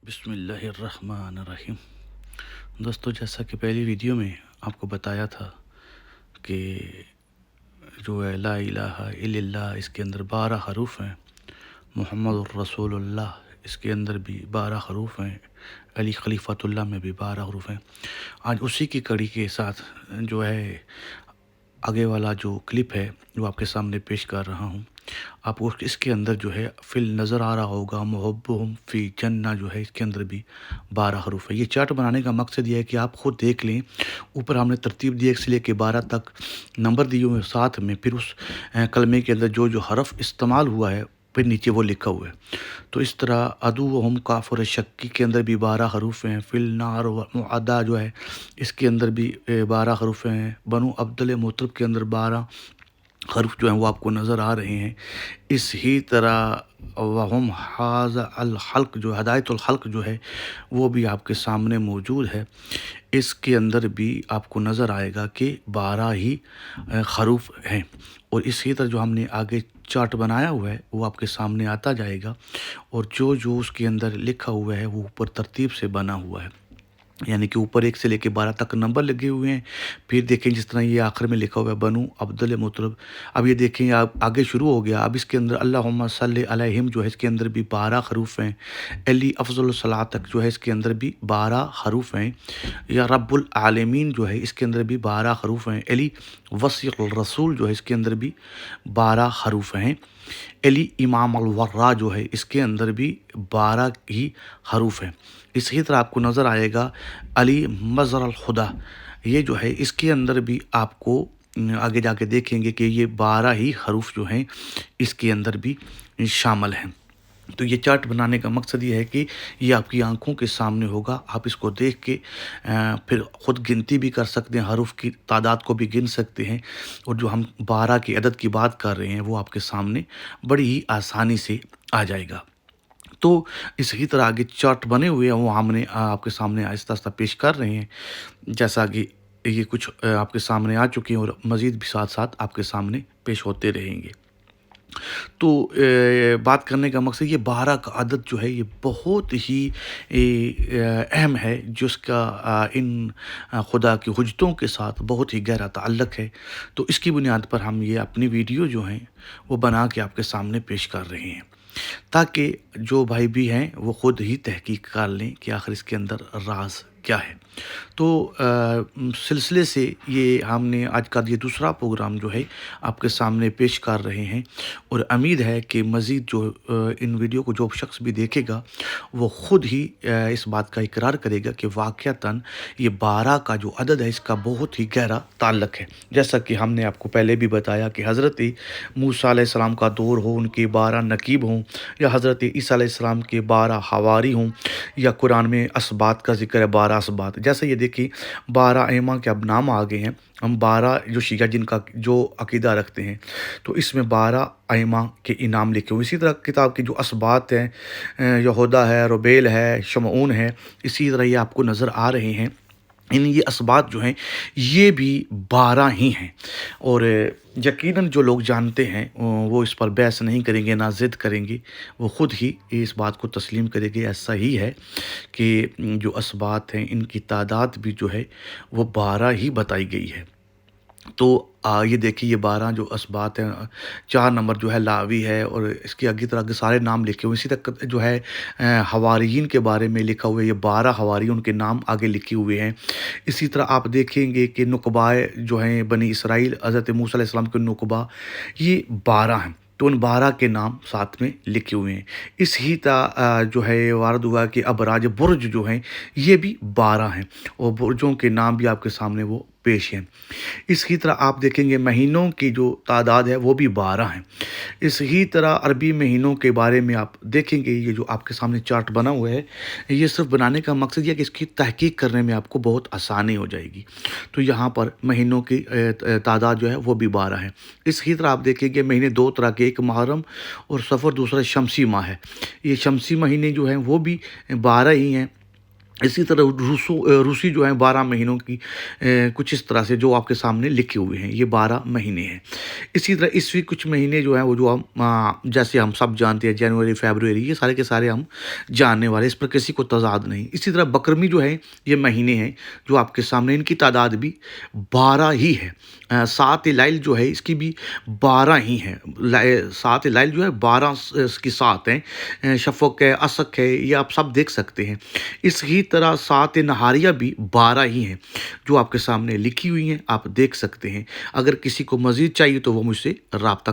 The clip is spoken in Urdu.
بسم اللہ الرحمن الرحیم۔ دوستو، جیسا کہ پہلی ویڈیو میں آپ کو بتایا تھا کہ جو ہے لا الہ الا اللہ، اس کے اندر 12 حروف ہیں، محمد الرسول اللہ اس کے اندر بھی 12 حروف ہیں، علی خلیفۃ اللہ میں بھی 12 حروف ہیں۔ آج اسی کی کڑی کے ساتھ جو ہے آگے والا جو کلپ ہے وہ آپ کے سامنے پیش کر رہا ہوں۔ آپ کو اس کے اندر جو ہے فل نظر آ رہا ہوگا، محبہم فی جنہ جو ہے اس کے اندر بھی 12 حروف ہے۔ یہ چارٹ بنانے کا مقصد یہ ہے کہ آپ خود دیکھ لیں، اوپر ہم نے ترتیب دی 1 سے لے کے 12 تک نمبر دیے ہوئے، ساتھ میں پھر اس کلمے کے اندر جو حرف استعمال ہوا ہے پھر نیچے وہ لکھا ہوا ہے۔ تو اس طرح ادوہم کافر شکی کے اندر بھی 12 حروف ہیں، فی النار و معدا جو ہے اس کے اندر بھی 12 حروف ہیں، بنو عبدل مطلب کے اندر 12 حروف جو ہیں وہ آپ کو نظر آ رہے ہیں۔ اس ہی طرح وہم حاز الحلق جو ہدایت الحلق جو ہے وہ بھی آپ کے سامنے موجود ہے۔ اس کے اندر بھی آپ کو نظر آئے گا کہ 12 ہی حروف ہیں، اور اسی طرح جو ہم نے آگے چارٹ بنایا ہوا ہے وہ آپ کے سامنے آتا جائے گا، اور جو اس کے اندر لکھا ہوا ہے وہ اوپر ترتیب سے بنا ہوا ہے، یعنی کہ اوپر 1 سے لے کے 12 تک نمبر لگے ہوئے ہیں۔ پھر دیکھیں جس طرح یہ آخر میں لکھا ہوا ہے بنو عبدل مطلب، اب یہ دیکھیں آگے شروع ہو گیا۔ اب اس کے اندر اللہم صلی علیہم جو ہے اس کے اندر بھی 12 حروف ہیں، علی افضل الصلاۃ تک جو ہے اس کے اندر بھی 12 حروف ہیں، یا رب العالمین جو ہے اس کے اندر بھی 12 حروف ہیں، علی وسیع الرسول جو ہے اس کے اندر بھی 12 حروف ہیں، علی امام الورا جو ہے اس کے اندر بھی 12 ہی حروف ہیں۔ اسی طرح آپ کو نظر آئے گا علی مظہر الخدا، یہ جو ہے اس کے اندر بھی آپ کو آگے جا کے دیکھیں گے کہ یہ 12 ہی حروف جو ہیں اس کے اندر بھی شامل ہیں۔ تو یہ چارٹ بنانے کا مقصد یہ ہے کہ یہ آپ کی آنکھوں کے سامنے ہوگا، آپ اس کو دیکھ کے پھر خود گنتی بھی کر سکتے ہیں، حروف کی تعداد کو بھی گن سکتے ہیں، اور جو ہم 12 کے عدد کی بات کر رہے ہیں وہ آپ کے سامنے بڑی ہی آسانی سے آ جائے گا۔ تو اسی طرح آگے چارٹ بنے ہوئے ہیں وہ ہم نے آپ کے سامنے آہستہ آہستہ پیش کر رہے ہیں، جیسا کہ یہ کچھ آپ کے سامنے آ چکے ہیں، اور مزید بھی ساتھ ساتھ آپ کے سامنے پیش ہوتے رہیں گے۔ تو بات کرنے کا مقصد یہ 12 کا عدد جو ہے یہ بہت ہی اہم ہے، جس کا ان خدا کی حجتوں کے ساتھ بہت ہی گہرا تعلق ہے۔ تو اس کی بنیاد پر ہم یہ اپنی ویڈیو جو ہیں وہ بنا کے آپ کے سامنے پیش کر رہے ہیں، تاکہ جو بھائی بھی ہیں وہ خود ہی تحقیق کر لیں کہ آخر اس کے اندر راز کیا ہے۔ تو سلسلے سے یہ ہم نے آج کا یہ دوسرا پروگرام جو ہے آپ کے سامنے پیش کر رہے ہیں، اور امید ہے کہ مزید جو ان ویڈیو کو جو شخص بھی دیکھے گا وہ خود ہی اس بات کا اقرار کرے گا کہ واقعتاً یہ 12 کا جو عدد ہے اس کا بہت ہی گہرا تعلق ہے۔ جیسا کہ ہم نے آپ کو پہلے بھی بتایا کہ حضرت موسیٰ علیہ السلام کا دور ہو، ان کے 12 نقیب ہوں، یا حضرت عیسیٰ علیہ السلام کے 12 حواری ہوں، یا قرآن میں اسباط کا ذکر ہے 12 اسباط، جیسے یہ دیکھیں 12 ائمہ کے اب نام آگے ہیں، ہم 12 جو شیعہ جن کا جو عقیدہ رکھتے ہیں تو اس میں 12 ائمہ کے انعام لکھے ہوئے۔ اسی طرح کتاب کے جو اسباط ہیں، یہودا ہے، روبیل ہے، شمعون ہے، اسی طرح یہ آپ کو نظر آ رہے ہیں۔ یہ اسباط جو ہیں یہ بھی 12 ہی ہیں، اور یقیناً جو لوگ جانتے ہیں وہ اس پر بحث نہیں کریں گے، نہ ضد کریں گے، وہ خود ہی اس بات کو تسلیم کریں گے۔ ایسا ہی ہے کہ جو اسباط ہیں ان کی تعداد بھی جو ہے وہ 12 ہی بتائی گئی ہے۔ تو یہ دیکھیے یہ 12 جو اسباط ہیں، 4 نمبر جو ہے لاوی ہے، اور اس کی آگے طرح کے سارے نام لکھے ہوئے۔ اسی طرح جو ہے حواریین کے بارے میں لکھا ہوا ہے، یہ 12 حواری ان کے نام آگے لکھے ہوئے ہیں۔ اسی طرح آپ دیکھیں گے کہ نقبائے جو ہیں بنی اسرائیل، حضرت موسیٰ علیہ السلام کے نقبہ، یہ 12 ہیں، تو ان 12 کے نام ساتھ میں لکھے ہوئے ہیں۔ اس ہی طرح جو ہے وارد ہوا کہ ابراج برج جو ہیں یہ بھی 12 ہیں، اور برجوں کے نام بھی آپ کے سامنے وہ پیش ہیں۔ اس ہی طرح آپ دیکھیں گے مہینوں کی جو تعداد ہے وہ بھی 12 ہیں۔ اس ہی طرح عربی مہینوں کے بارے میں آپ دیکھیں گے، یہ جو آپ کے سامنے چارٹ بنا ہوا ہے یہ صرف بنانے کا مقصد یہ ہے کہ اس کی تحقیق کرنے میں آپ کو بہت آسانی ہو جائے گی۔ تو یہاں پر مہینوں کی تعداد جو ہے وہ بھی 12 ہے۔ اس ہی طرح آپ دیکھیں گے مہینے 2 طرح کے، ایک محرم اور صفر، دوسرا شمسی ماہ ہے۔ یہ شمسی مہینے جو ہیں وہ بھی 12 ہی ہیں، اسی طرح روسی جو ہیں 12 مہینوں کی کچھ اس طرح سے جو آپ کے سامنے لکھے ہوئے ہیں، یہ 12 مہینے ہیں۔ اسی طرح عیسوی کچھ مہینے جو ہیں وہ جو ہم جیسے ہم سب جانتے ہیں جنوری، فیبروری، یہ سارے کے سارے ہم جاننے والے، اس پر کسی کو تضاد نہیں۔ اسی طرح بقرمی جو ہے یہ مہینے ہیں جو آپ کے سامنے، ان کی تعداد بھی 12 ہی ہے۔ سات لیل جو ہے اس کی بھی 12 ہی ہیں، سات لیل جو ہے 12 اس کی سات ہیں، شفق ہے، اسق ہے، یہ آپ سب دیکھ سکتے ہیں۔ اس ہی طرح سات نہاریاں بھی 12 ہی ہیں جو آپ کے سامنے لکھی ہوئی ہیں، آپ دیکھ سکتے ہیں۔ اگر کسی کو مزید چاہیے تو وہ مجھ سے رابطہ